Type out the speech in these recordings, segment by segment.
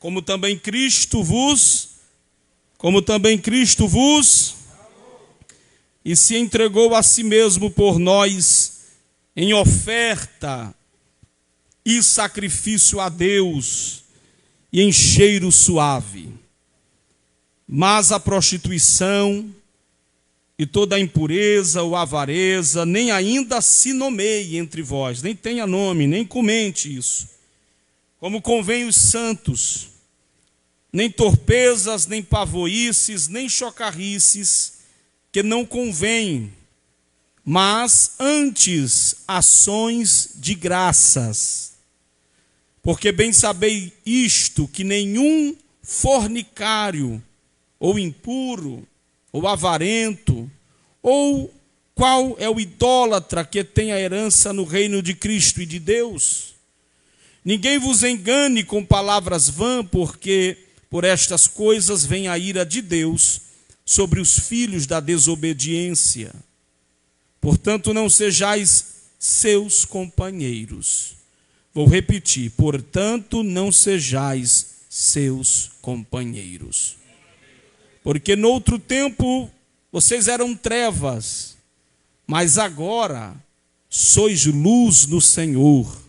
como também Cristo vos e se entregou a si mesmo por nós em oferta e sacrifício a Deus e em cheiro suave. Mas a prostituição e toda a impureza ou avareza nem ainda se nomeie entre vós, nem tenha nome, nem comente isso, como convém os santos, nem torpezas, nem pavoices, nem chocarrices, que não convém, mas antes ações de graças. Porque bem sabei isto, que nenhum fornicário, ou impuro, ou avarento, ou qual é o idólatra que tem a herança no reino de Cristo e de Deus? Ninguém vos engane com palavras vãs, porque por estas coisas vem a ira de Deus sobre os filhos da desobediência. Portanto, não sejais seus companheiros. Vou repetir, portanto, não sejais seus companheiros. Porque noutro tempo vocês eram trevas, mas agora sois luz no Senhor.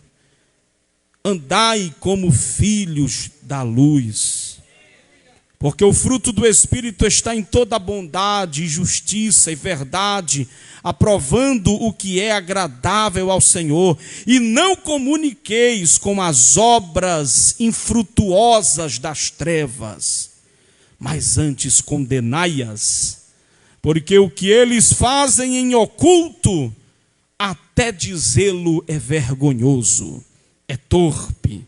Andai como filhos da luz. Porque o fruto do Espírito está em toda bondade, justiça e verdade, aprovando o que é agradável ao Senhor. E não comuniqueis com as obras infrutuosas das trevas, mas antes condenai-as. Porque o que eles fazem em oculto, até dizê-lo é vergonhoso, é torpe.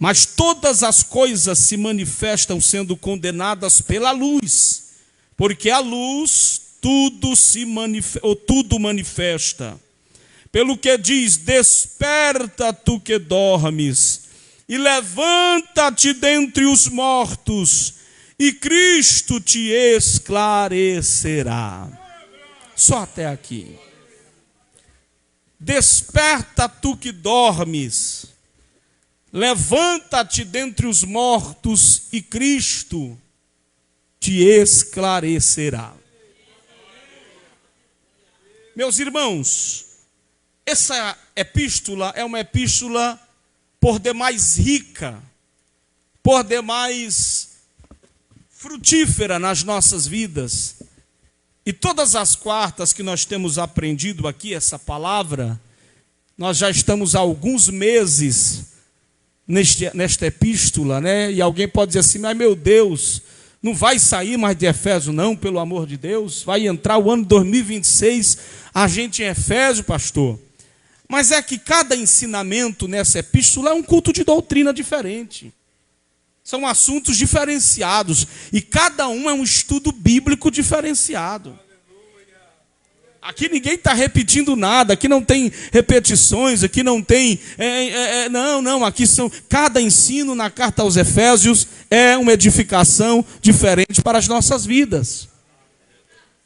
Mas todas as coisas se manifestam sendo condenadas pela luz, porque a luz tudo manifesta. Pelo que diz: desperta tu que dormes, e levanta-te dentre os mortos, e Cristo te esclarecerá. Só até aqui. Desperta tu que dormes, levanta-te dentre os mortos e Cristo te esclarecerá. Meus irmãos, essa epístola é uma epístola por demais rica, por demais frutífera nas nossas vidas. E todas as quartas que nós temos aprendido aqui essa palavra, nós já estamos há alguns meses nesta epístola, né? E alguém pode dizer assim: mas meu Deus, não vai sair mais de Efésios não, pelo amor de Deus? Vai entrar o ano 2026, a gente em Efésios, pastor. Mas é que cada ensinamento nessa epístola é um culto de doutrina diferente. São assuntos diferenciados, e cada um é um estudo bíblico diferenciado. Aqui ninguém está repetindo nada, aqui não tem repetições, aqui não tem... não, aqui são... Cada ensino na carta aos Efésios é uma edificação diferente para as nossas vidas.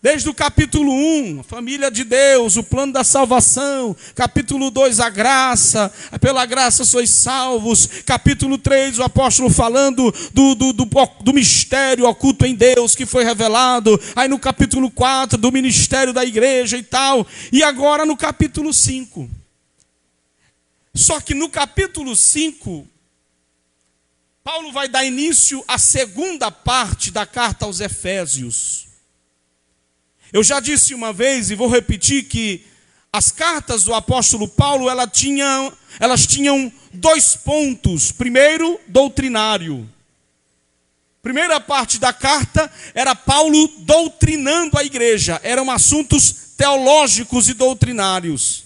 Desde o capítulo 1, a família de Deus, o plano da salvação. Capítulo 2, a graça, pela graça sois salvos. Capítulo 3, o apóstolo falando do mistério oculto em Deus que foi revelado. Aí no capítulo 4, do ministério da igreja e tal. E agora no capítulo 5. Só que no capítulo 5, Paulo vai dar início à segunda parte da carta aos Efésios. Eu já disse uma vez e vou repetir que as cartas do apóstolo Paulo, elas tinham dois pontos. Primeiro, doutrinário. Primeira parte da carta era Paulo doutrinando a igreja. Eram assuntos teológicos e doutrinários.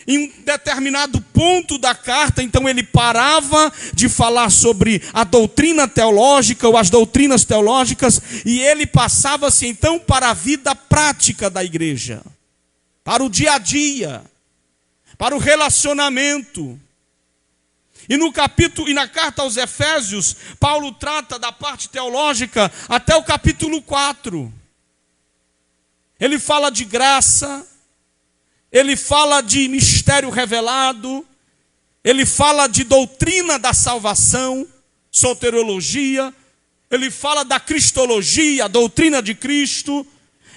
Em um determinado ponto da carta, então ele parava de falar sobre a doutrina teológica ou as doutrinas teológicas, e ele passava-se então para a vida prática da igreja, para o dia a dia, para o relacionamento. E na carta aos Efésios, Paulo trata da parte teológica até o capítulo 4. Ele fala de graça, ele fala de mistério revelado, ele fala de doutrina da salvação, soteriologia, ele fala da cristologia, a doutrina de Cristo,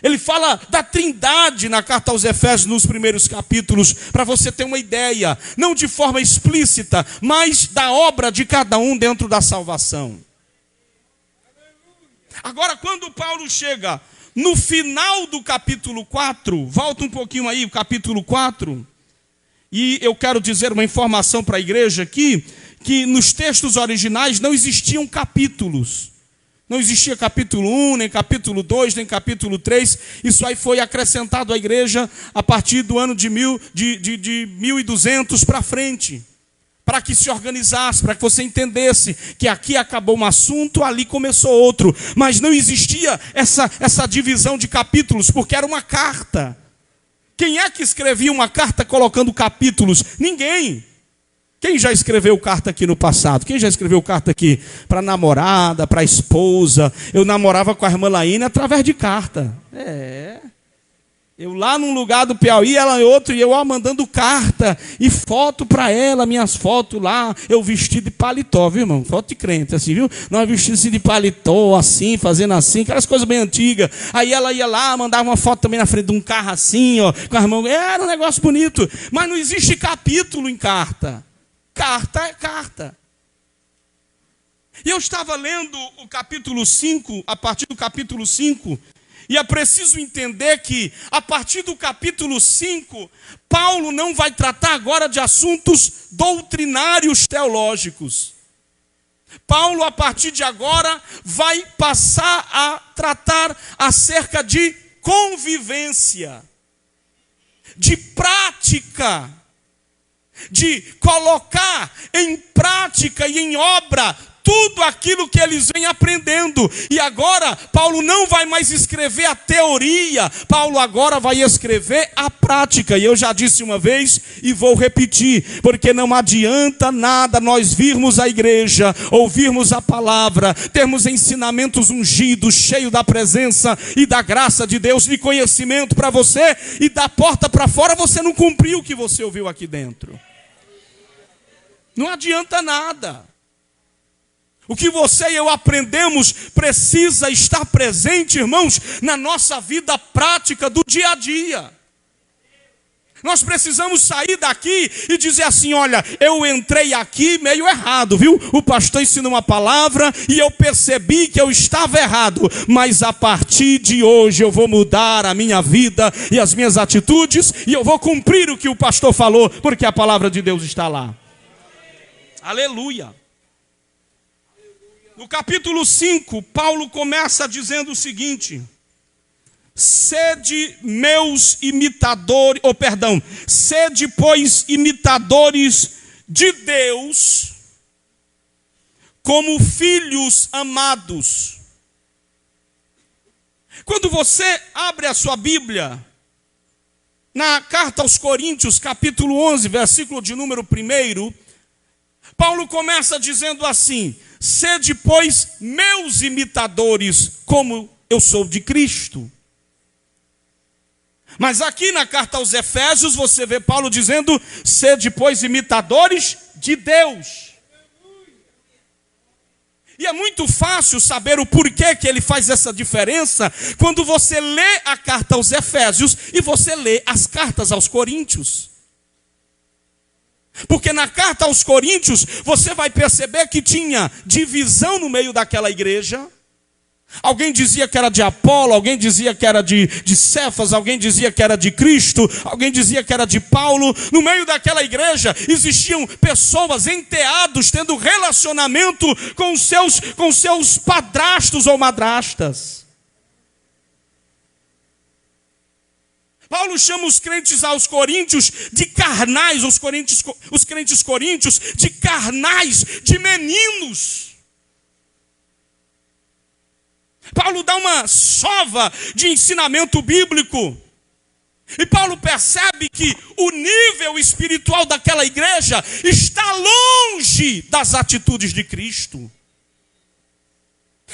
ele fala da trindade na carta aos Efésios nos primeiros capítulos, para você ter uma ideia, não de forma explícita, mas da obra de cada um dentro da salvação. Agora, quando Paulo chega no final do capítulo 4, volta um pouquinho aí, o capítulo 4, e eu quero dizer uma informação para a igreja aqui, que nos textos originais não existiam capítulos. Não existia capítulo 1, nem capítulo 2, nem capítulo 3. Isso aí foi acrescentado à igreja a partir do ano de 1200 para frente. Para que se organizasse, para que você entendesse que aqui acabou um assunto, ali começou outro. Mas não existia essa divisão de capítulos, porque era uma carta. Quem é que escrevia uma carta colocando capítulos? Ninguém. Quem já escreveu carta aqui no passado? Quem já escreveu carta aqui para namorada, para esposa? Eu namorava com a irmã Laíne através de carta. Eu lá num lugar do Piauí, ela em outro, e eu mandando carta e foto para ela, minhas fotos lá, eu vestido de paletó, viu, irmão? Foto de crente, assim, viu? Nós vestidos assim de paletó, assim, fazendo assim, aquelas coisas bem antigas. Aí ela ia lá, mandava uma foto também na frente de um carro assim, ó, com as mãos. Era um negócio bonito, mas não existe capítulo em carta. Carta é carta. E eu estava lendo o capítulo 5, a partir do capítulo 5, e é preciso entender que, a partir do capítulo 5, Paulo não vai tratar agora de assuntos doutrinários teológicos. Paulo, a partir de agora, vai passar a tratar acerca de convivência, de prática, de colocar em prática e em obra tudo aquilo que eles vêm aprendendo. E agora, Paulo não vai mais escrever a teoria, Paulo agora vai escrever a prática. E eu já disse uma vez e vou repetir, porque não adianta nada nós virmos a igreja, ouvirmos a palavra, termos ensinamentos ungidos, cheios da presença e da graça de Deus, e conhecimento para você, e da porta para fora você não cumpriu o que você ouviu aqui dentro. Não adianta nada. O que você e eu aprendemos precisa estar presente, irmãos, na nossa vida prática do dia a dia. Nós precisamos sair daqui e dizer assim, olha, eu entrei aqui meio errado, viu? O pastor ensinou uma palavra e eu percebi que eu estava errado. Mas a partir de hoje eu vou mudar a minha vida e as minhas atitudes e eu vou cumprir o que o pastor falou, porque a palavra de Deus está lá. Aleluia. No capítulo 5, Paulo começa dizendo o seguinte: sede meus imitadores, sede, pois, imitadores de Deus, como filhos amados. Quando você abre a sua Bíblia, na carta aos Coríntios, capítulo 11, versículo de número 1, Paulo começa dizendo assim: sede, pois, meus imitadores, como eu sou de Cristo. Mas aqui na carta aos Efésios, você vê Paulo dizendo: sede, pois, imitadores de Deus. E é muito fácil saber o porquê que ele faz essa diferença quando você lê a carta aos Efésios e você lê as cartas aos Coríntios. Porque na carta aos Coríntios, você vai perceber que tinha divisão no meio daquela igreja. Alguém dizia que era de Apolo, alguém dizia que era de Cefas, alguém dizia que era de Cristo, alguém dizia que era de Paulo. No meio daquela igreja existiam pessoas enteados, tendo relacionamento com seus padrastos ou madrastas. Paulo chama os crentes aos coríntios de carnais, os crentes coríntios de carnais, de meninos. Paulo dá uma sova de ensinamento bíblico. E Paulo percebe que o nível espiritual daquela igreja está longe das atitudes de Cristo.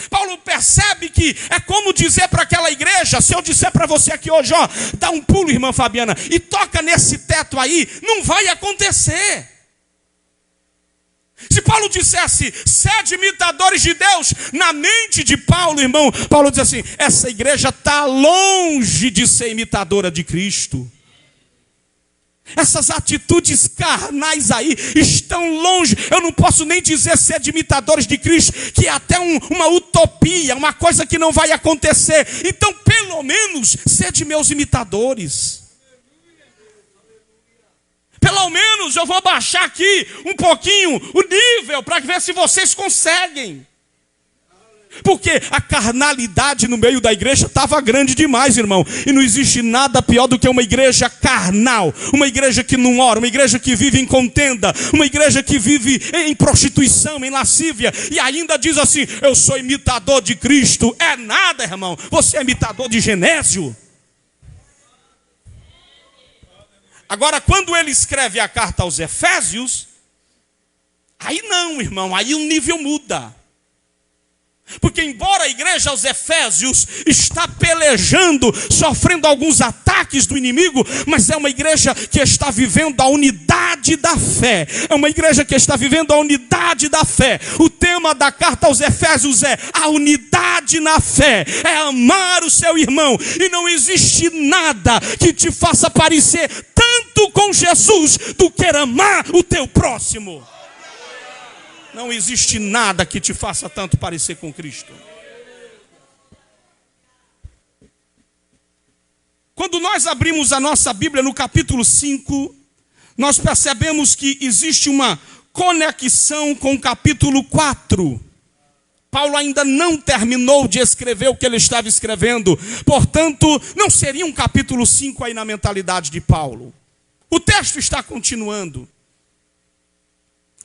Paulo percebe que é como dizer para aquela igreja: se eu disser para você aqui hoje, ó, dá um pulo, irmã Fabiana, e toca nesse teto aí, não vai acontecer. Se Paulo dissesse, sede imitadores de Deus, na mente de Paulo, irmão, Paulo diz assim, essa igreja está longe de ser imitadora de Cristo. Essas atitudes carnais aí estão longe. Eu não posso nem dizer ser de imitadores de Cristo, que é até uma utopia, uma coisa que não vai acontecer. Então, pelo menos, ser de meus imitadores. Pelo menos eu vou baixar aqui um pouquinho o nível para ver se vocês conseguem. Porque a carnalidade no meio da igreja estava grande demais, irmão. E não existe nada pior do que uma igreja carnal. Uma igreja que não ora, uma igreja que vive em contenda. Uma igreja que vive em prostituição, em lascívia. E ainda diz assim, eu sou imitador de Cristo. É nada, irmão. Você é imitador de Genésio. Agora, quando ele escreve a carta aos Efésios, aí não, irmão. Aí o nível muda. Porque embora a igreja aos Efésios está pelejando, sofrendo alguns ataques do inimigo, mas é uma igreja que está vivendo a unidade da fé. É uma igreja que está vivendo a unidade da fé. O tema da carta aos Efésios é a unidade na fé. É amar o seu irmão. E não existe nada que te faça parecer tanto com Jesus do que amar o teu próximo. Não existe nada que te faça tanto parecer com Cristo. Quando nós abrimos a nossa Bíblia no capítulo 5, nós percebemos que existe uma conexão com o capítulo 4. Paulo ainda não terminou de escrever o que ele estava escrevendo. Portanto, não seria um capítulo 5 aí na mentalidade de Paulo. O texto está continuando.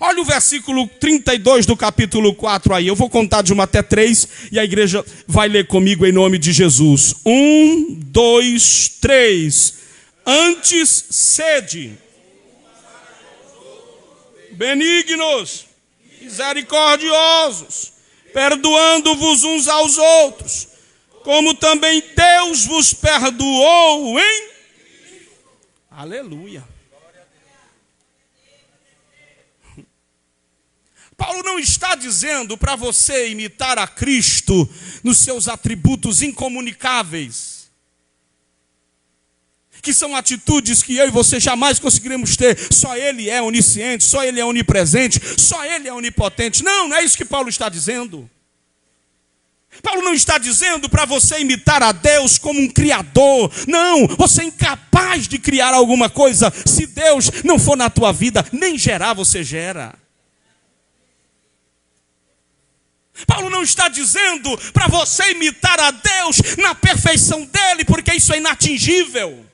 Olha o versículo 32 do capítulo 4 aí. Eu vou contar de 1 até 3 e a igreja vai ler comigo em nome de Jesus. 1, 2, 3. Antes sede benignos, misericordiosos, perdoando-vos uns aos outros, como também Deus vos perdoou em... Aleluia. Paulo não está dizendo para você imitar a Cristo nos seus atributos incomunicáveis, que são atitudes que eu e você jamais conseguiremos ter. Só Ele é onisciente, só Ele é onipresente, só Ele é onipotente. Não, não é isso que Paulo está dizendo. Paulo não está dizendo para você imitar a Deus como um criador. Não, você é incapaz de criar alguma coisa. Se Deus não for na tua vida, nem gerar você gera. Paulo não está dizendo para você imitar a Deus na perfeição dele, porque isso é inatingível.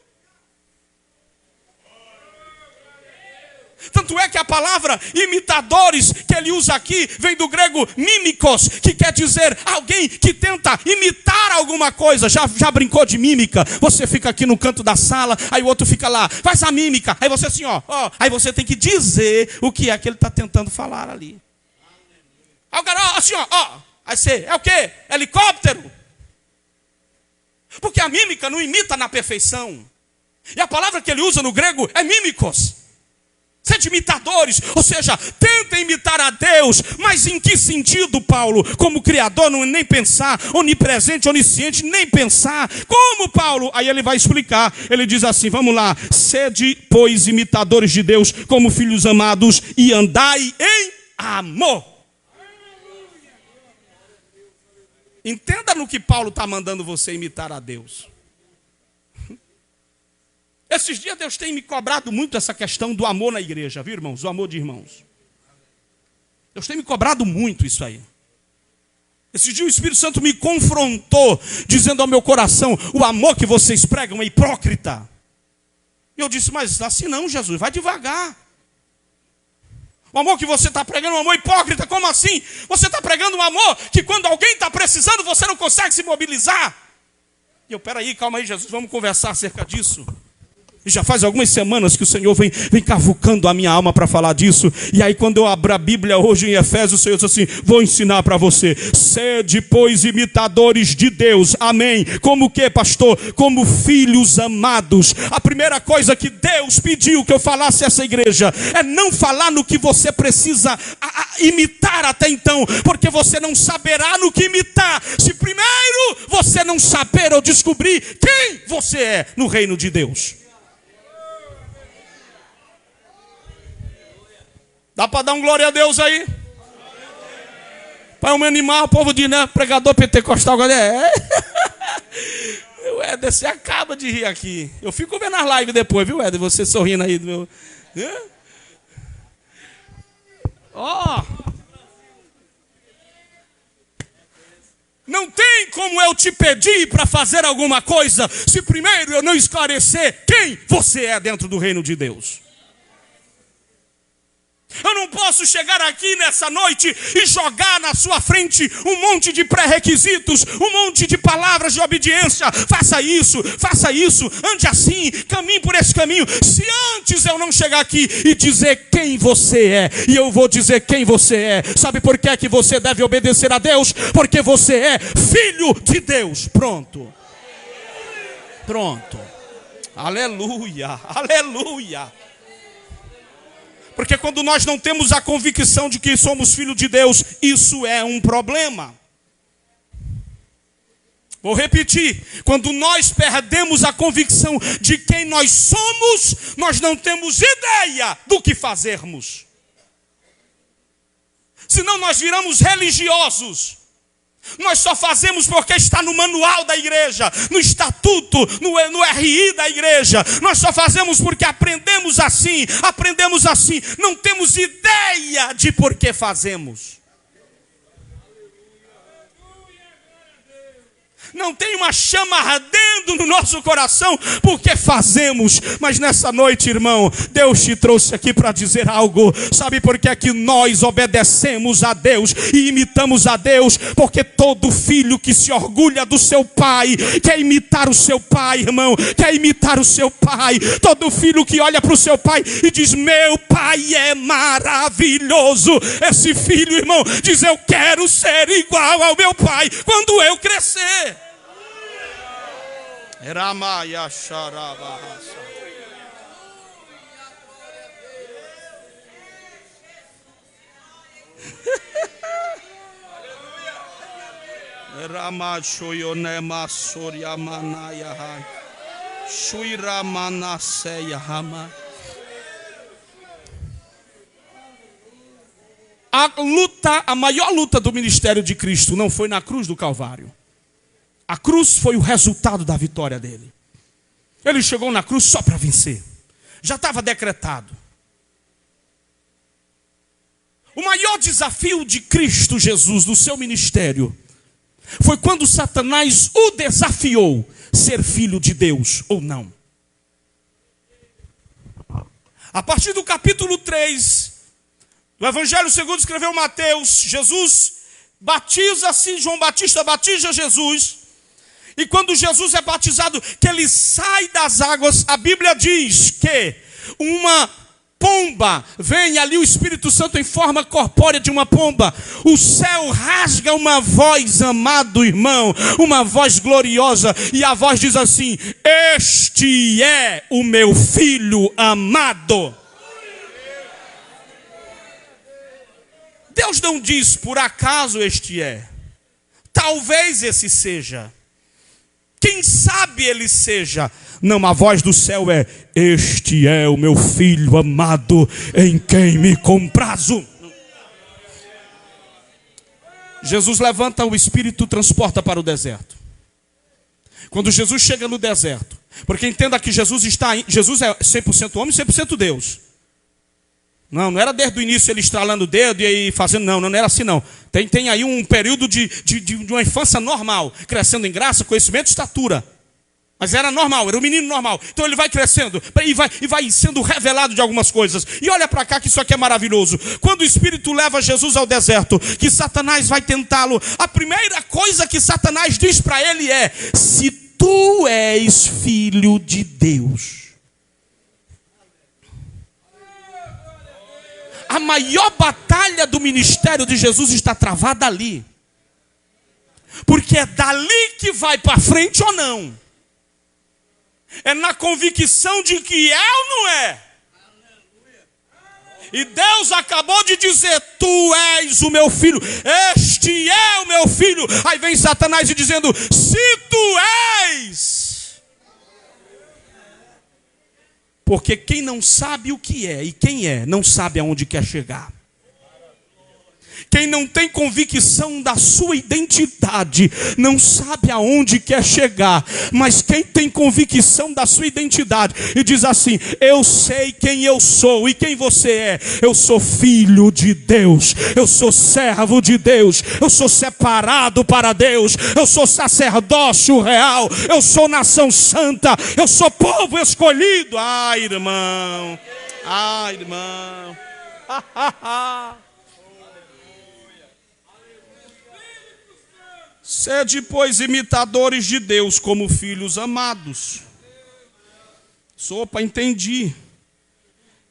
Tanto é que a palavra imitadores que ele usa aqui vem do grego mímicos, que quer dizer alguém que tenta imitar alguma coisa. Já brincou de mímica? Você fica aqui no canto da sala, aí o outro fica lá, faz a mímica. Aí você assim, ó, aí você tem que dizer o que é que ele está tentando falar ali. Aí o cara, assim, ó, aí você, é o quê? Helicóptero. Porque a mímica não imita na perfeição. E a palavra que ele usa no grego é mímicos. Sede imitadores, ou seja, tentem imitar a Deus. Mas em que sentido, Paulo? Como criador, não nem pensar. Onipresente, onisciente, nem pensar. Como, Paulo? Aí ele vai explicar. Ele diz assim, vamos lá. Sede, pois, imitadores de Deus, como filhos amados, e andai em amor. Entenda no que Paulo está mandando você imitar a Deus. Esses dias Deus tem me cobrado muito essa questão do amor na igreja, viu, irmãos? O amor de irmãos. Deus tem me cobrado muito isso aí. Esses dias o Espírito Santo me confrontou, dizendo ao meu coração, o amor que vocês pregam é hipócrita. E eu disse, mas assim não, Jesus, vai devagar. O amor que você está pregando é um amor hipócrita, como assim? Você está pregando um amor que quando alguém está precisando, você não consegue se mobilizar. E eu, peraí, calma aí, Jesus, vamos conversar acerca disso. E já faz algumas semanas que o Senhor vem cavucando a minha alma para falar disso. E aí quando eu abro a Bíblia hoje em Efésios, o Senhor diz assim: vou ensinar para você. Sede, pois, imitadores de Deus. Amém. Como o que, pastor? Como filhos amados. A primeira coisa que Deus pediu que eu falasse a essa igreja é não falar no que você precisa imitar até então. Porque você não saberá no que imitar se primeiro você não saber ou descobrir quem você é no reino de Deus. Dá para dar um glória a Deus aí? Para eu me animar, o povo diz, né? Pregador pentecostal, agora O Éder, você acaba de rir aqui. Eu fico vendo as lives depois, viu, Éder? Você sorrindo aí. Ó. Não tem como eu te pedir para fazer alguma coisa se primeiro eu não esclarecer quem você é dentro do reino de Deus. Eu não posso chegar aqui nessa noite e jogar na sua frente um monte de pré-requisitos, um monte de palavras de obediência. Faça isso, ande assim, caminhe por esse caminho. Se antes eu não chegar aqui e dizer quem você é, e eu vou dizer quem você é. Sabe por que é que você deve obedecer a Deus? Porque você é filho de Deus. Pronto. Aleluia, aleluia. Porque quando nós não temos a convicção de que somos filhos de Deus, isso é um problema. Vou repetir. Quando nós perdemos a convicção de quem nós somos, nós não temos ideia do que fazermos. Senão nós viramos religiosos. Nós só fazemos porque está no manual da igreja, no estatuto, no RI da igreja. Nós só fazemos porque aprendemos assim. Não temos ideia de por que fazemos. Não tem uma chama ardendo no nosso coração porque fazemos. Mas nessa noite, irmão, Deus te trouxe aqui para dizer algo. Sabe por que é que nós obedecemos a Deus e imitamos a Deus? Porque todo filho que se orgulha do seu pai quer imitar o seu pai, irmão. Quer imitar o seu pai. Todo filho que olha para o seu pai e diz: meu pai é maravilhoso. Esse filho, irmão, diz: eu quero ser igual ao meu pai quando eu crescer. Ramaya Sharabahasa. Ramashoyonema Suryamanaya Shuiramanaseya Rama. A maior luta do ministério de Cristo não foi na cruz do Calvário. A cruz foi o resultado da vitória dele. Ele chegou na cruz só para vencer. Já estava decretado. O maior desafio de Cristo Jesus no seu ministério foi quando Satanás o desafiou ser filho de Deus ou não. A partir do capítulo 3 do Evangelho segundo escreveu Mateus, Jesus batiza-se, João Batista batiza Jesus. E quando Jesus é batizado, que ele sai das águas, a Bíblia diz que uma pomba, vem ali o Espírito Santo em forma corpórea de uma pomba. O céu rasga uma voz, amado irmão, uma voz gloriosa. E a voz diz assim: este é o meu filho amado. Deus não diz por acaso este é. Talvez esse seja. Quem sabe ele seja. Não, a voz do céu é: este é o meu filho amado, em quem me comprazo. Jesus levanta o Espírito e transporta para o deserto. Quando Jesus chega no deserto, porque entenda que Jesus é 100% homem e 100% Deus. Não era desde o início ele estralando o dedo e aí fazendo, não era assim não. Tem aí um período de uma infância normal, crescendo em graça, conhecimento e estatura. Mas era normal, era um menino normal. Então ele vai crescendo e vai sendo revelado de algumas coisas. E olha para cá que isso aqui é maravilhoso. Quando o Espírito leva Jesus ao deserto, que Satanás vai tentá-lo, a primeira coisa que Satanás diz para ele é: se tu és filho de Deus. A maior batalha do ministério de Jesus está travada ali. Porque é dali que vai para frente ou não. É na convicção de que é ou não é. E Deus acabou de dizer: tu és o meu filho, este é o meu filho. Aí vem Satanás e dizendo: se tu és. Porque quem não sabe o que é e quem é, não sabe aonde quer chegar. Quem não tem convicção da sua identidade, não sabe aonde quer chegar. Mas quem tem convicção da sua identidade e diz assim: eu sei quem eu sou e quem você é. Eu sou filho de Deus, eu sou servo de Deus, eu sou separado para Deus, eu sou sacerdócio real, eu sou nação santa, eu sou povo escolhido. Ai, irmão, ai, irmão. Sede, pois, imitadores de Deus como filhos amados. Sopa, entendi.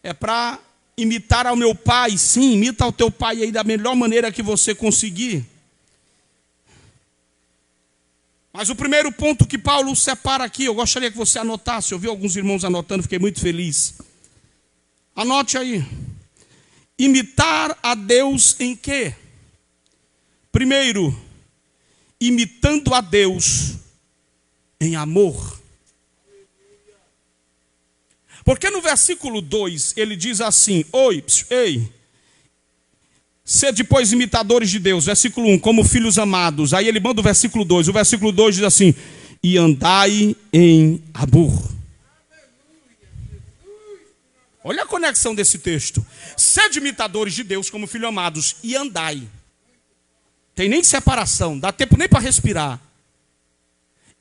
É para imitar ao meu pai. Sim, imita ao teu pai aí da melhor maneira que você conseguir. Mas o primeiro ponto que Paulo separa aqui, eu gostaria que você anotasse. Eu vi alguns irmãos anotando, fiquei muito feliz. Anote aí. Imitar a Deus em quê? Primeiro, imitando a Deus em amor. Porque no versículo 2 ele diz assim: ei, sede pois imitadores de Deus. Versículo 1, como filhos amados. Aí ele manda o versículo 2. O versículo 2 diz assim: e andai em amor. Olha a conexão desse texto. Sede imitadores de Deus como filhos amados e andai. Tem nem separação, dá tempo nem para respirar.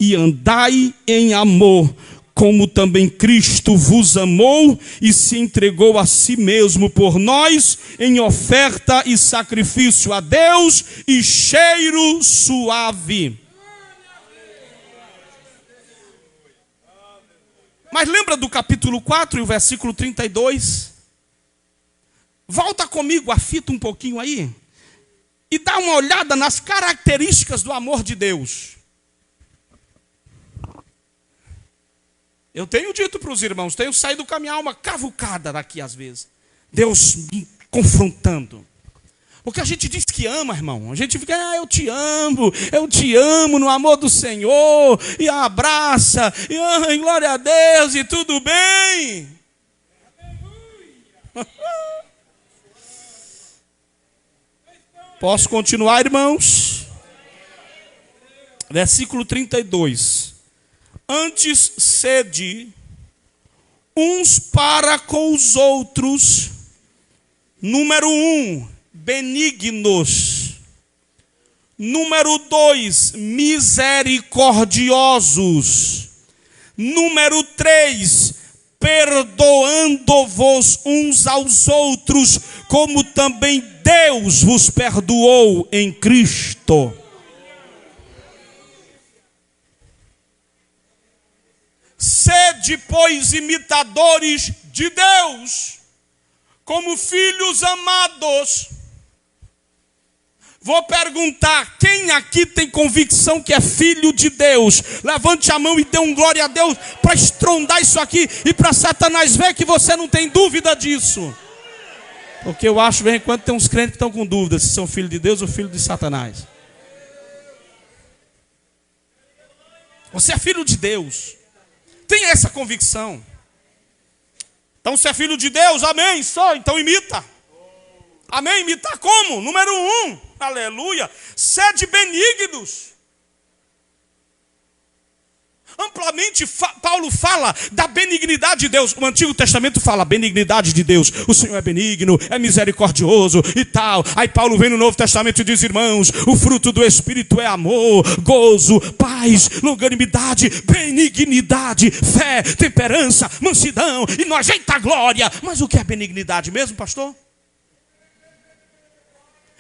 E andai em amor, como também Cristo vos amou e se entregou a si mesmo por nós, em oferta e sacrifício a Deus e cheiro suave. Mas lembra do capítulo 4 e o versículo 32? Volta comigo a fita um pouquinho aí. E dá uma olhada nas características do amor de Deus. Eu tenho dito para os irmãos, tenho saído com a minha alma cavucada daqui às vezes. Deus me confrontando. Porque a gente diz que ama, irmão. A gente fica: eu te amo no amor do Senhor. E abraça, e glória a Deus, e tudo bem. Posso continuar, irmãos? Versículo 32. Antes sede uns para com os outros. Número 1, benignos. Número 2, misericordiosos. Número 3, perdoando-vos uns aos outros, como também Deus vos perdoou em Cristo. Sede, pois, imitadores de Deus, como filhos amados. Vou perguntar: quem aqui tem convicção que é filho de Deus? Levante a mão e dê um glória a Deus para estrondar isso aqui e para Satanás ver que você não tem dúvida disso. Porque eu acho bem enquanto tem uns crentes que estão com dúvida se são filho de Deus ou filho de Satanás. Você é filho de Deus. Tenha essa convicção. Então você é filho de Deus, amém, só, então imita. Amém, imitar como? Número 1, aleluia, sede benignos. Amplamente Paulo fala da benignidade de Deus. O Antigo Testamento fala benignidade de Deus. O Senhor é benigno, é misericordioso e tal. Aí Paulo vem no Novo Testamento e diz: irmãos, o fruto do Espírito é amor, gozo, paz, longanimidade, benignidade, fé, temperança, mansidão e nojenta glória. Mas o que é benignidade mesmo, pastor?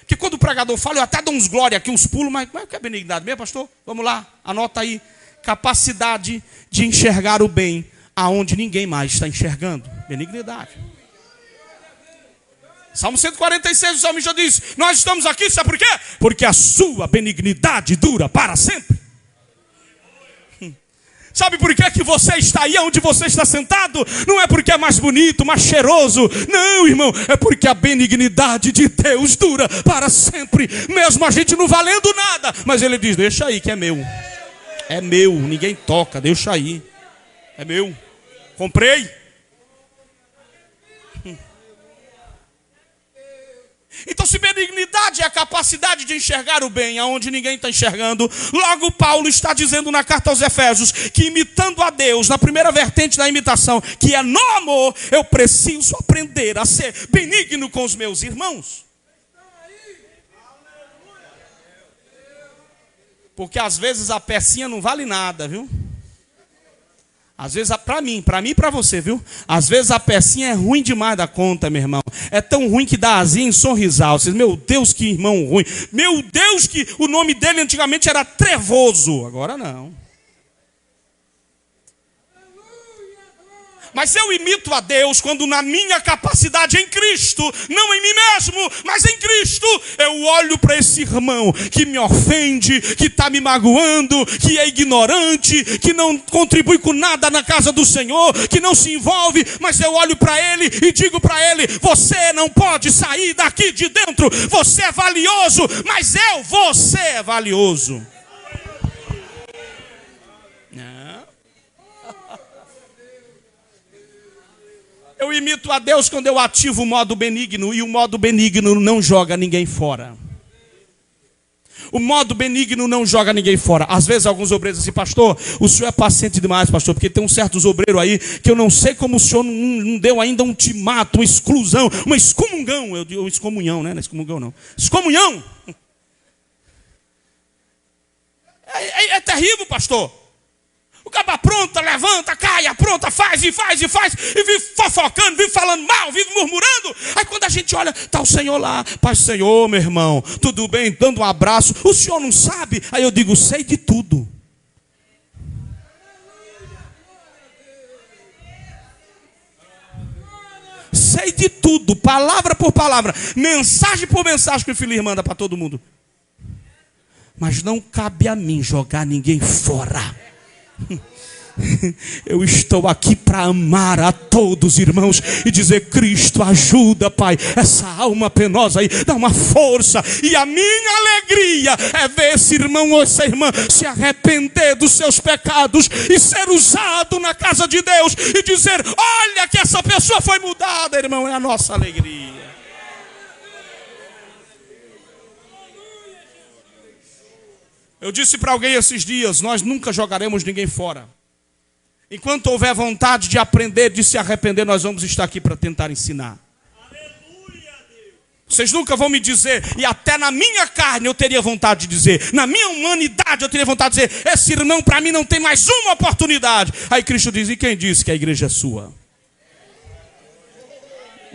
Que quando o pregador fala, eu até dou uns glória aqui, uns pulos, mas o que é benignidade mesmo, pastor? Vamos lá, anota aí. Capacidade de enxergar o bem aonde ninguém mais está enxergando. Benignidade. Salmo 146, o salmista diz: nós estamos aqui, sabe por quê? Porque a sua benignidade dura para sempre. Sabe por que você está aí onde você está sentado? Não é porque é mais bonito, mais cheiroso. Não, irmão, é porque a benignidade de Deus dura para sempre. Mesmo a gente não valendo nada. Mas ele diz: deixa aí que é meu. É meu, ninguém toca, deixa aí. É meu. Comprei. Então, se benignidade é a capacidade de enxergar o bem aonde ninguém está enxergando, logo Paulo está dizendo na carta aos Efésios que, imitando a Deus, na primeira vertente da imitação, que é no amor, eu preciso aprender a ser benigno com os meus irmãos. Porque às vezes a pecinha não vale nada, viu? Às vezes, para mim e para você, viu? Às vezes a pecinha é ruim demais da conta, meu irmão. É tão ruim que dá azia em sorrisal. Vocês, meu Deus, que irmão ruim. Meu Deus, que o nome dele antigamente era Trevoso. Agora não. Mas eu imito a Deus quando na minha capacidade em Cristo, não em mim mesmo, mas em Cristo, eu olho para esse irmão que me ofende, que está me magoando, que é ignorante, que não contribui com nada na casa do Senhor, que não se envolve, mas eu olho para ele e digo para ele: você não pode sair daqui de dentro, você é valioso, mas você é valioso. Eu imito a Deus quando eu ativo o modo benigno, e o modo benigno não joga ninguém fora. O modo benigno não joga ninguém fora. Às vezes alguns obreiros dizem: pastor, o senhor é paciente demais, pastor, porque tem uns certos obreiros aí que eu não sei como o senhor não deu ainda um ultimato, uma exclusão, uma excomungão. Eu digo excomunhão, né? Não é excomungão não. Excomunhão. É terrível, pastor. O cara apronta, levanta, cai, apronta, faz, e vive fofocando, vive falando mal, vive murmurando. Aí quando a gente olha, está o Senhor lá: Pai, Senhor, meu irmão, tudo bem, dando um abraço. O senhor não sabe? Aí eu digo: sei de tudo. Sei de tudo, palavra por palavra, mensagem por mensagem que o filho manda para todo mundo. Mas não cabe a mim jogar ninguém fora. Eu estou aqui para amar a todos, irmãos, e dizer: Cristo, ajuda, Pai, essa alma penosa aí, dá uma força. E a minha alegria é ver esse irmão ou essa irmã se arrepender dos seus pecados e ser usado na casa de Deus e dizer: olha que essa pessoa foi mudada, irmão. É a nossa alegria. Eu disse para alguém esses dias: nós nunca jogaremos ninguém fora. Enquanto houver vontade de aprender, de se arrepender, nós vamos estar aqui para tentar ensinar. Vocês nunca vão me dizer, e até na minha carne eu teria vontade de dizer, na minha humanidade eu teria vontade de dizer: esse irmão para mim não tem mais uma oportunidade. Aí Cristo diz: e quem disse que a igreja é sua?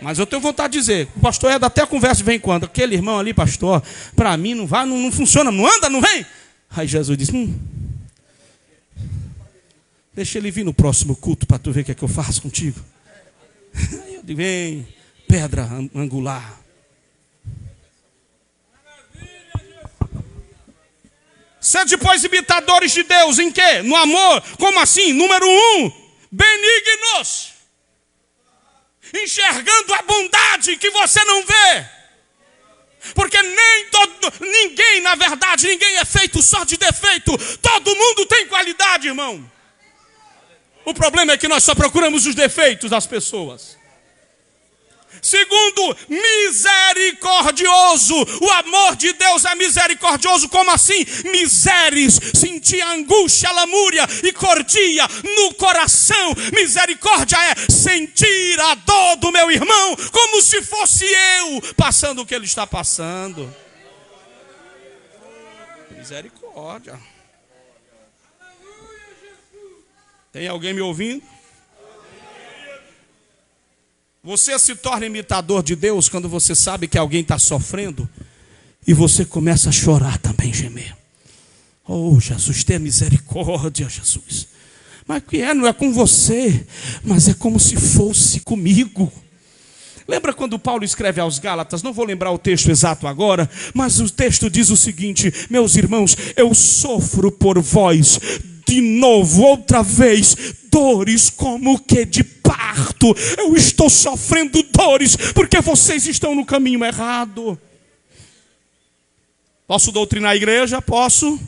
Mas eu tenho vontade de dizer: o pastor dá até a conversa de vez em quando. Aquele irmão ali, pastor, para mim não vai, não funciona, não anda, não vem. Aí Jesus disse: deixa ele vir no próximo culto para tu ver o que é que eu faço contigo. Aí eu digo: vem, pedra angular. Sede, pois, imitadores de Deus em quê? No amor. Como assim? Número 1, benignos. Enxergando a bondade que você não vê. Porque ninguém, na verdade, ninguém é feito só de defeito. Todo mundo tem qualidade, irmão. O problema é que nós só procuramos os defeitos das pessoas. Segundo, misericordioso. O amor de Deus é misericordioso. Como assim? Miseres, sentir angústia, lamúria e cordia no coração. Misericórdia é sentir a dor do meu irmão como se fosse eu passando o que ele está passando. Misericórdia. Tem alguém me ouvindo? Você se torna imitador de Deus quando você sabe que alguém está sofrendo e você começa a chorar também, gemer. Oh, Jesus, tenha misericórdia, Jesus. Mas o que é? Não é com você, mas é como se fosse comigo. Lembra quando Paulo escreve aos Gálatas? Não vou lembrar o texto exato agora, mas o texto diz o seguinte: meus irmãos, eu sofro por vós de novo, outra vez, dores como que de parto. Eu estou sofrendo dores porque vocês estão no caminho errado. Posso doutrinar a igreja? Posso?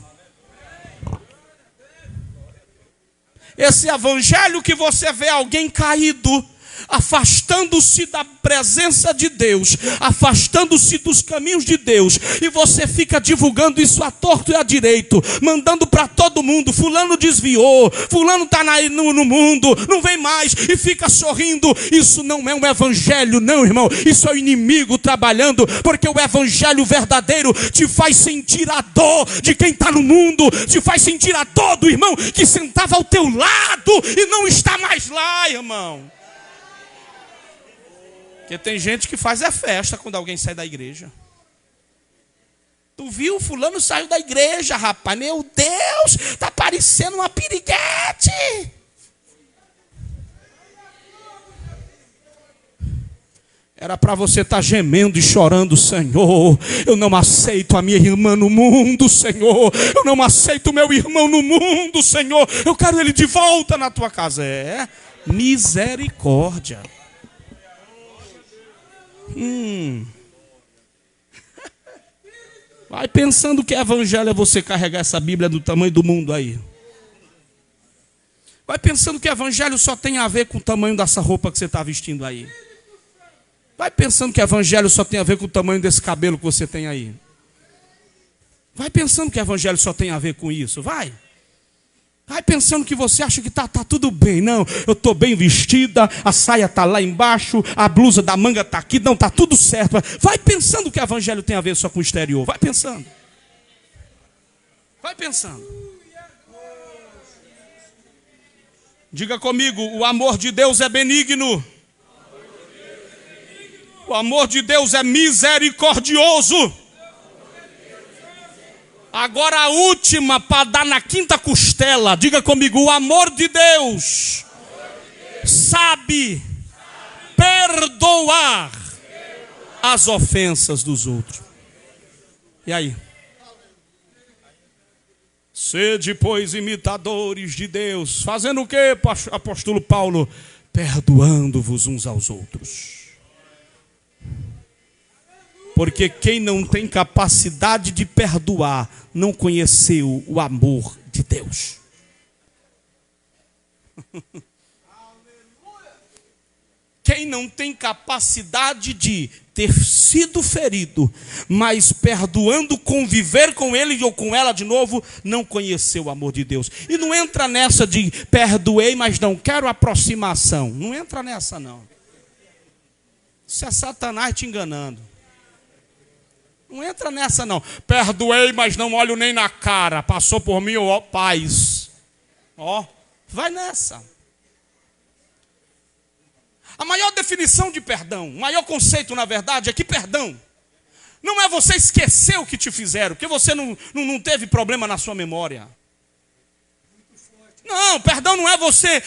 Esse evangelho que você vê alguém caído, afastando-se da presença de Deus, afastando-se dos caminhos de Deus, e você fica divulgando isso à torto e à direito, mandando para todo mundo: fulano desviou, fulano está no mundo, não vem mais, e fica sorrindo. Isso não é um evangelho, não, irmão. Isso é o inimigo trabalhando, porque o evangelho verdadeiro te faz sentir a dor de quem está no mundo, te faz sentir a dor do irmão que sentava ao teu lado e não está mais lá, irmão. Porque tem gente que faz festa quando alguém sai da igreja. Tu viu? Fulano saiu da igreja, rapaz. Meu Deus, está parecendo uma piriguete. Era para você estar gemendo e chorando: Senhor, eu não aceito a minha irmã no mundo, Senhor. Eu não aceito o meu irmão no mundo, Senhor. Eu quero ele de volta na tua casa. É misericórdia. Vai pensando que evangelho é você carregar essa Bíblia do tamanho do mundo aí. Vai pensando que evangelho só tem a ver com o tamanho dessa roupa que você está vestindo aí. Vai pensando que evangelho só tem a ver com o tamanho desse cabelo que você tem aí. Vai pensando que evangelho só tem a ver com isso. Vai pensando que você acha que tá tudo bem. Não, eu estou bem vestida, a saia está lá embaixo, a blusa da manga está aqui. Não, está tudo certo. Vai pensando que o evangelho tem a ver só com o exterior. Vai pensando. Vai pensando. Diga comigo: o amor de Deus é benigno. O amor de Deus é misericordioso. Agora a última, para dar na quinta costela. Diga comigo: o amor de Deus sabe perdoar as ofensas dos outros. E aí? Sede, pois, imitadores de Deus. Fazendo o quê, apóstolo Paulo? Perdoando-vos uns aos outros. Porque quem não tem capacidade de perdoar não conheceu o amor de Deus. Quem não tem capacidade de ter sido ferido, mas perdoando, conviver com ele ou com ela de novo, não conheceu o amor de Deus. E não entra nessa de perdoei, mas não quero aproximação. Não entra nessa, não. Isso é Satanás te enganando. Não entra nessa, não. Perdoei, mas não olho nem na cara. Passou por mim, ó, paz. Ó, vai nessa. A maior definição de perdão, o maior conceito, na verdade, é que perdão não é você esquecer o que te fizeram, porque você não teve problema na sua memória. Não, perdão não é você,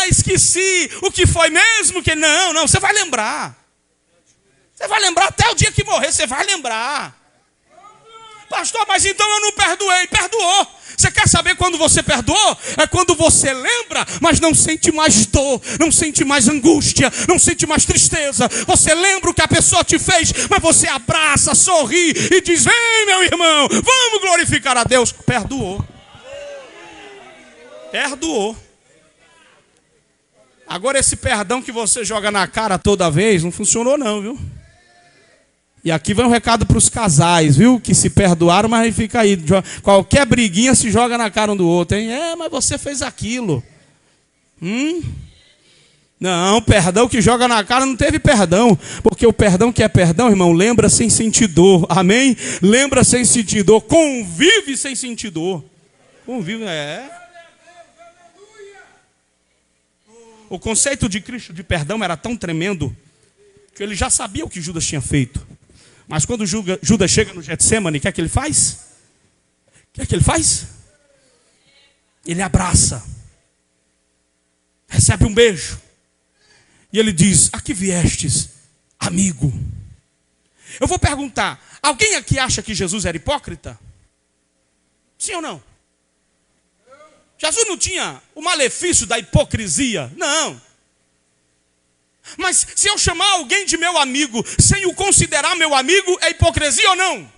esqueci o que foi mesmo, que não, você vai lembrar. Você vai lembrar até o dia que morrer, você vai lembrar. Pastor, mas então eu não perdoei. Perdoou. Você quer saber quando você perdoou? É quando você lembra, mas não sente mais dor, não sente mais angústia, não sente mais tristeza. Você lembra o que a pessoa te fez, mas você abraça, sorri e diz: vem, meu irmão, vamos glorificar a Deus. Perdoou. Perdoou. Agora esse perdão que você joga na cara toda vez, não funcionou não, viu? E aqui vai um recado para os casais, viu? Que se perdoaram, mas fica aí. Qualquer briguinha se joga na cara um do outro, hein? Mas você fez aquilo. Não, perdão que joga na cara não teve perdão. Porque o perdão que é perdão, irmão, lembra sem sentir dor. Amém? Lembra sem sentir dor. Convive sem sentir dor. Convive, O conceito de Cristo de perdão era tão tremendo que ele já sabia o que Judas tinha feito. Mas quando Judas chega no Getsemane, o que é que ele faz? O que é que ele faz? Ele abraça, recebe um beijo, e ele diz: a que viestes? amigo. Eu vou perguntar, alguém aqui acha que Jesus era hipócrita? Sim ou não? Jesus não tinha o malefício da hipocrisia? Não. Mas se eu chamar alguém de meu amigo sem o considerar meu amigo, é hipocrisia ou não?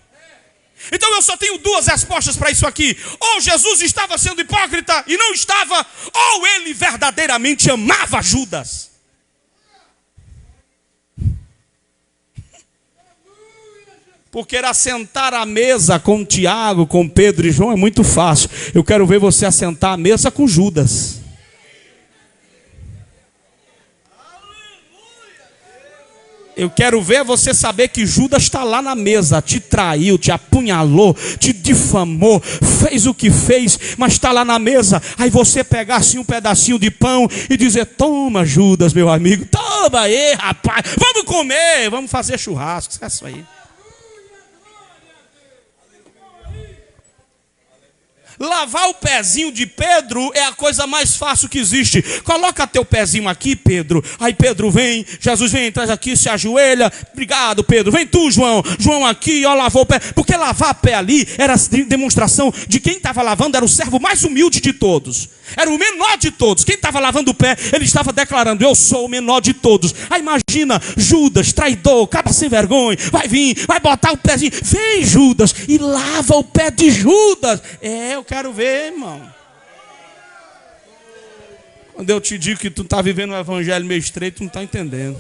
Então eu só tenho duas respostas para isso aqui. Ou Jesus estava sendo hipócrita e não estava, ou ele verdadeiramente amava Judas. Porque era assentar à mesa com Tiago, com Pedro e João é muito fácil. Eu quero ver você assentar à mesa com Judas. Eu quero ver você saber que Judas está lá na mesa, te traiu, te apunhalou, te difamou, fez o que fez, mas está lá na mesa. Aí você pegar assim um pedacinho de pão e dizer: toma, Judas, meu amigo, toma aí, rapaz, vamos comer, vamos fazer churrasco, é isso aí. Lavar o pezinho de Pedro é a coisa mais fácil que existe. Coloca teu pezinho aqui, Pedro. Aí Pedro vem, Jesus vem, traz aqui, se ajoelha. Obrigado, Pedro. Vem tu, João. João aqui, ó, lavou o pé. Porque lavar pé ali era demonstração de quem estava lavando era o servo mais humilde de todos. Era o menor de todos. Quem estava lavando o pé, ele estava declarando: eu sou o menor de todos. Aí imagina, Judas, traidor, caba sem vergonha, vai vir, vai botar o pezinho. Vem, Judas, e lava o pé de Judas. Eu quero ver, irmão. Quando eu te digo que tu está vivendo um evangelho meio estreito, tu não está entendendo.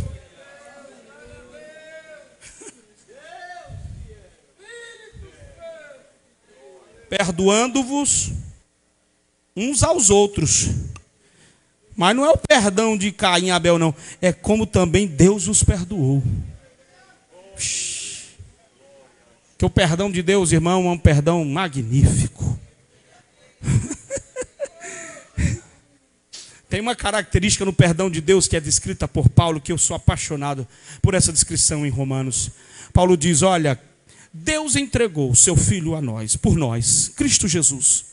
Perdoando-vos uns aos outros. Mas não é o perdão de Caim e Abel, não. É como também Deus os perdoou. Que o perdão de Deus, irmão, é um perdão magnífico. Tem uma característica no perdão de Deus que é descrita por Paulo, que eu sou apaixonado por essa descrição em Romanos. Paulo diz: olha, Deus entregou o seu Filho a nós, por nós, Cristo Jesus,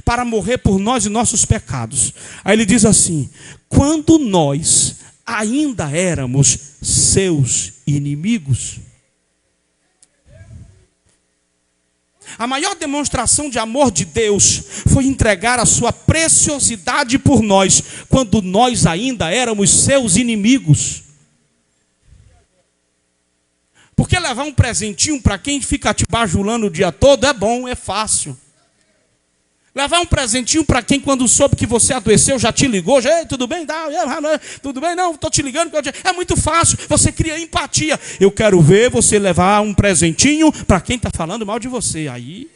para morrer por nós e nossos pecados. Aí ele diz assim: quando nós ainda éramos seus inimigos. A maior demonstração de amor de Deus foi entregar a sua preciosidade por nós, quando nós ainda éramos seus inimigos. Porque levar um presentinho para quem fica te bajulando o dia todo é bom, é fácil. Levar um presentinho para quem, quando soube que você adoeceu, já te ligou, já: tudo bem? Tudo bem? Não, estou te ligando. É muito fácil, você cria empatia. Eu quero ver você levar um presentinho para quem está falando mal de você. Aí...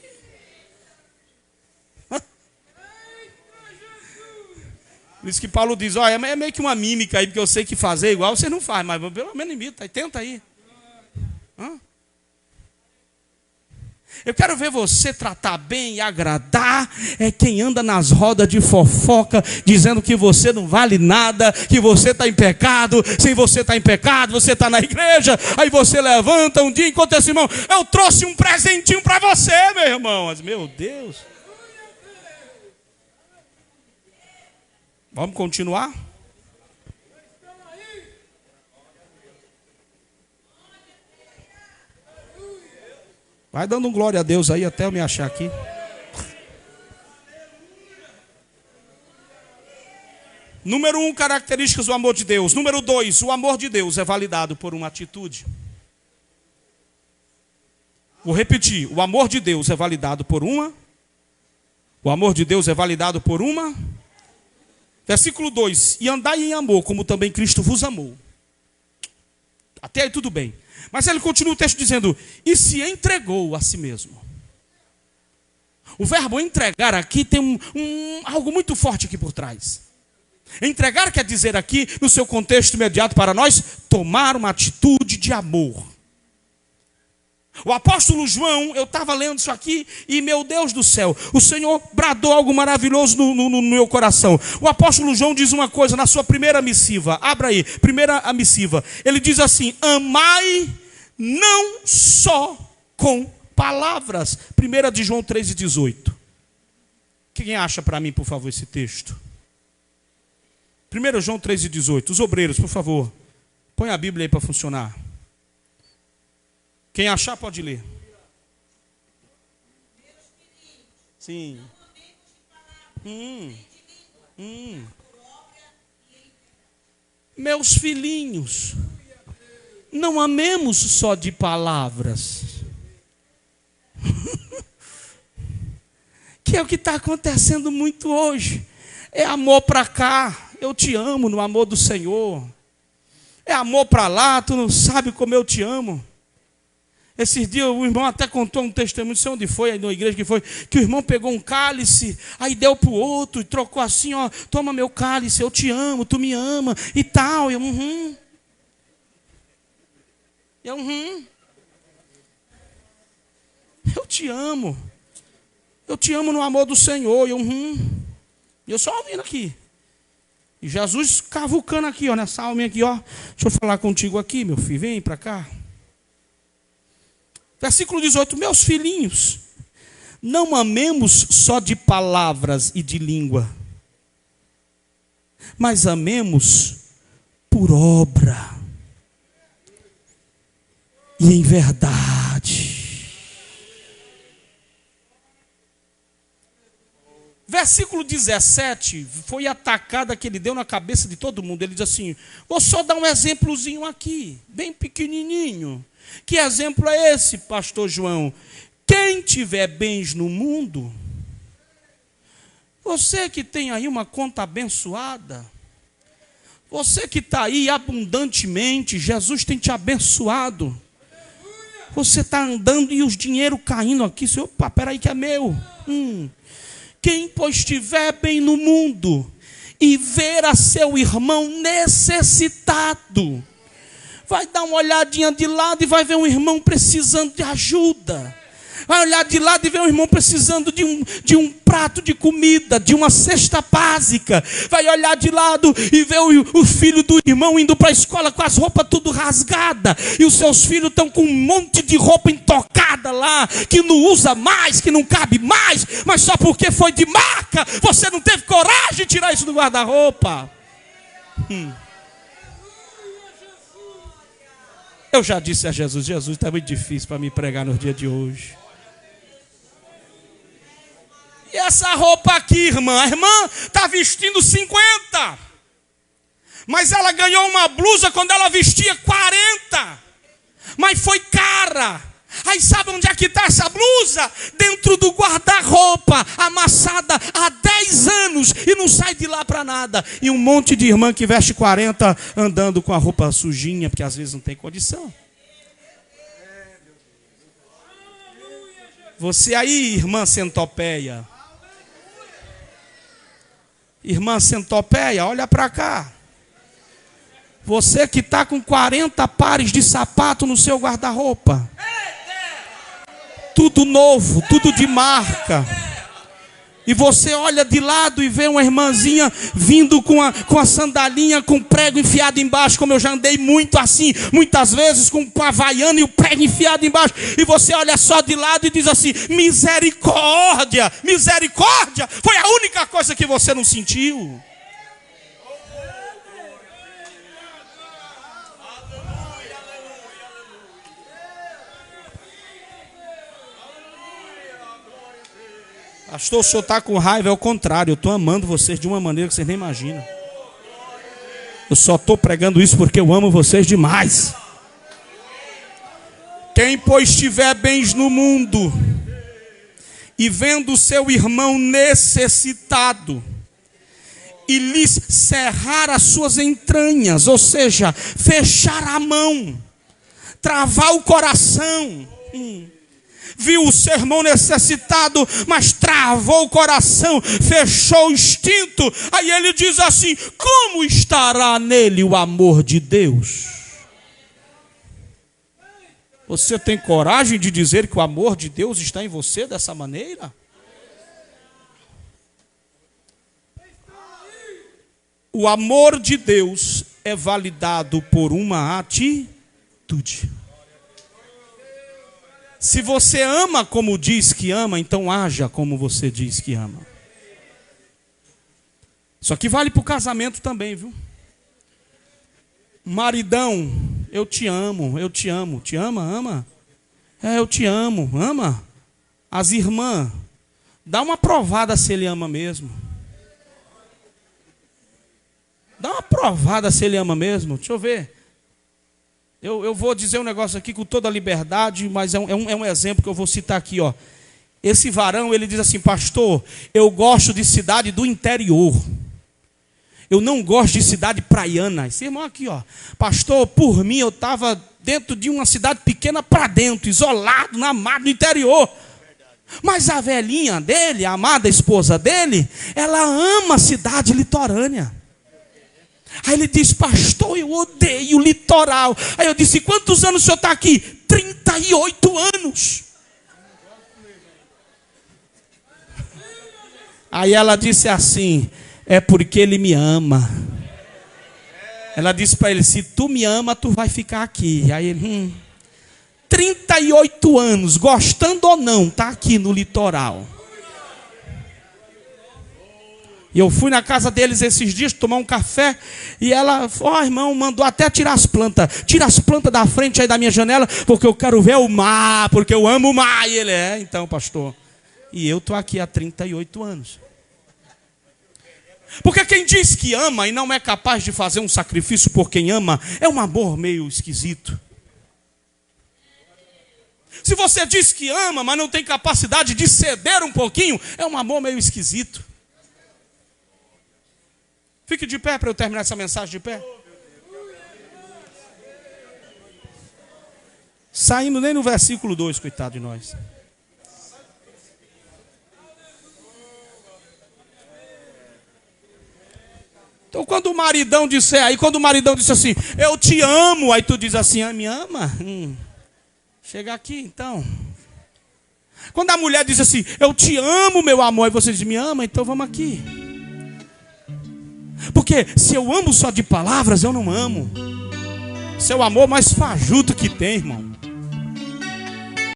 Por isso que Paulo diz: olha, é meio que uma mímica aí, porque eu sei que fazer igual você não faz, mas pelo menos imita, tenta aí. Eu quero ver você tratar bem e agradar quem anda nas rodas de fofoca, dizendo que você não vale nada, que você está em pecado. Se você está em pecado, você está na igreja. Aí você levanta um dia, enquanto esse irmão: eu trouxe um presentinho para você, meu irmão. Mas, meu Deus. Vamos continuar? Vai dando um glória a Deus aí até eu me achar aqui. Número 1, características do amor de Deus. Número 2, o amor de Deus é validado por uma atitude. Vou repetir: o amor de Deus é validado por uma. O amor de Deus é validado por uma. Versículo 2: e andai em amor, como também Cristo vos amou. Até aí tudo bem. Mas ele continua o texto dizendo: e se entregou a si mesmo. O verbo entregar aqui tem algo muito forte aqui por trás. Entregar quer dizer aqui, no seu contexto imediato para nós, tomar uma atitude de amor. O apóstolo João, eu estava lendo isso aqui e, meu Deus do céu, o Senhor bradou algo maravilhoso no meu coração. O apóstolo João diz uma coisa na sua primeira missiva. Abra aí, primeira missiva. Ele diz assim: amai não só com palavras. 1 de João 3,18. Quem acha para mim, por favor, esse texto? 1 João 3,18. Os obreiros, por favor, põe a Bíblia aí para funcionar. Quem achar pode ler. Sim. Meus filhinhos, não amemos só de palavras. Que é o que está acontecendo muito hoje. É amor para cá, eu te amo no amor do Senhor. É amor para lá, tu não sabe como eu te amo. Esses dias o irmão até contou um testemunho, não sei onde foi, aí na igreja que foi, que o irmão pegou um cálice, aí deu para o outro, e trocou assim, ó, toma meu cálice, eu te amo, tu me ama, e tal, eu te amo no amor do Senhor, eu só ouvindo aqui, e Jesus cavucando aqui, ó, nessa alminha aqui, ó, deixa eu falar contigo aqui, meu filho, vem para cá. Versículo 18, meus filhinhos, não amemos só de palavras e de língua, mas amemos por obra e em verdade. Versículo 17, foi a atacada que ele deu na cabeça de todo mundo. Ele diz assim, vou só dar um exemplozinho aqui, bem pequenininho. Que exemplo é esse, pastor João? Quem tiver bens no mundo, você que tem aí uma conta abençoada, você que está aí abundantemente, Jesus tem te abençoado. Você está andando e os dinheiro caindo aqui, seu, opa, peraí que é meu. Quem, pois, tiver bem no mundo e ver a seu irmão necessitado, vai dar uma olhadinha de lado e vai ver um irmão precisando de ajuda. Vai olhar de lado e ver um irmão precisando de um prato de comida, de uma cesta básica. Vai olhar de lado e ver o filho do irmão indo para a escola com as roupas tudo rasgadas. E os seus filhos estão com um monte de roupa intocada lá, que não usa mais, que não cabe mais. Mas só porque foi de marca, você não teve coragem de tirar isso do guarda-roupa. Eu já disse a Jesus, está muito difícil para me pregar no dia de hoje. E essa roupa aqui, irmã, a irmã está vestindo 50. Mas ela ganhou uma blusa quando ela vestia 40. Mas foi cara. Aí sabe onde é que está essa blusa? Dentro do guarda-roupa, amassada há 10 anos e não sai de lá para nada. E um monte de irmã que veste 40 andando com a roupa sujinha, porque às vezes não tem condição. Você aí, irmã centopeia. Irmã centopeia, olha para cá. Você que está com 40 pares de sapato no seu guarda-roupa. Tudo novo, tudo de marca. E você olha de lado e vê uma irmãzinha vindo com a sandalinha com prego enfiado embaixo, como eu já andei muito assim, muitas vezes com a havaiana e o prego enfiado embaixo. E você olha só de lado e diz assim, misericórdia, misericórdia. Foi a única coisa que você não sentiu. Pastor, o senhor está com raiva, é o contrário, eu estou amando vocês de uma maneira que vocês nem imaginam. Eu só estou pregando isso porque eu amo vocês demais. Quem, pois, tiver bens no mundo e vendo seu irmão necessitado e lhes cerrar as suas entranhas, ou seja, fechar a mão, travar o coração, viu o seu irmão necessitado, mas travou o coração, fechou o instinto. Aí ele diz assim, como estará nele o amor de Deus? Você tem coragem de dizer que o amor de Deus está em você dessa maneira? O amor de Deus é validado por uma atitude. Se você ama como diz que ama, então haja como você diz que ama. Isso aqui vale para o casamento também, viu? Maridão, eu te amo, eu te amo. Te ama? Ama? Eu te amo. Ama? As irmãs, dá uma provada se ele ama mesmo. Dá uma provada se ele ama mesmo. Deixa eu ver. Eu vou dizer um negócio aqui com toda a liberdade, mas é um exemplo que eu vou citar aqui, ó. Esse varão, ele diz assim: pastor, eu gosto de cidade do interior. Eu não gosto de cidade praiana. Esse irmão aqui, ó. Pastor, por mim, eu estava dentro de uma cidade pequena para dentro, isolado, na mata do interior. Mas a velhinha dele, a amada esposa dele, ela ama a cidade litorânea. Aí ele diz: pastor, eu odeio o litoral. Aí eu disse: quantos anos o senhor está aqui? 38 anos. Aí ela disse assim: é porque ele me ama. Ela disse para ele: se tu me ama, tu vai ficar aqui. Aí ele, 38 anos, gostando ou não, está aqui no litoral. E eu fui na casa deles esses dias tomar um café. E ela, irmão, mandou até tirar as plantas. Tira as plantas da frente aí da minha janela, porque eu quero ver o mar, porque eu amo o mar. E ele, então, pastor. E eu estou aqui há 38 anos. Porque quem diz que ama e não é capaz de fazer um sacrifício por quem ama, é um amor meio esquisito. Se você diz que ama, mas não tem capacidade de ceder um pouquinho, é um amor meio esquisito. Fique de pé para eu terminar essa mensagem de pé. Saímos nem no versículo 2, coitado de nós. Então quando o maridão disse assim: eu te amo, aí tu diz assim: me ama? Chega aqui então. Quando a mulher diz assim: eu te amo, meu amor, aí você diz: me ama, então vamos aqui. Porque se eu amo só de palavras, eu não amo. Seu amor mais fajuto que tem, irmão.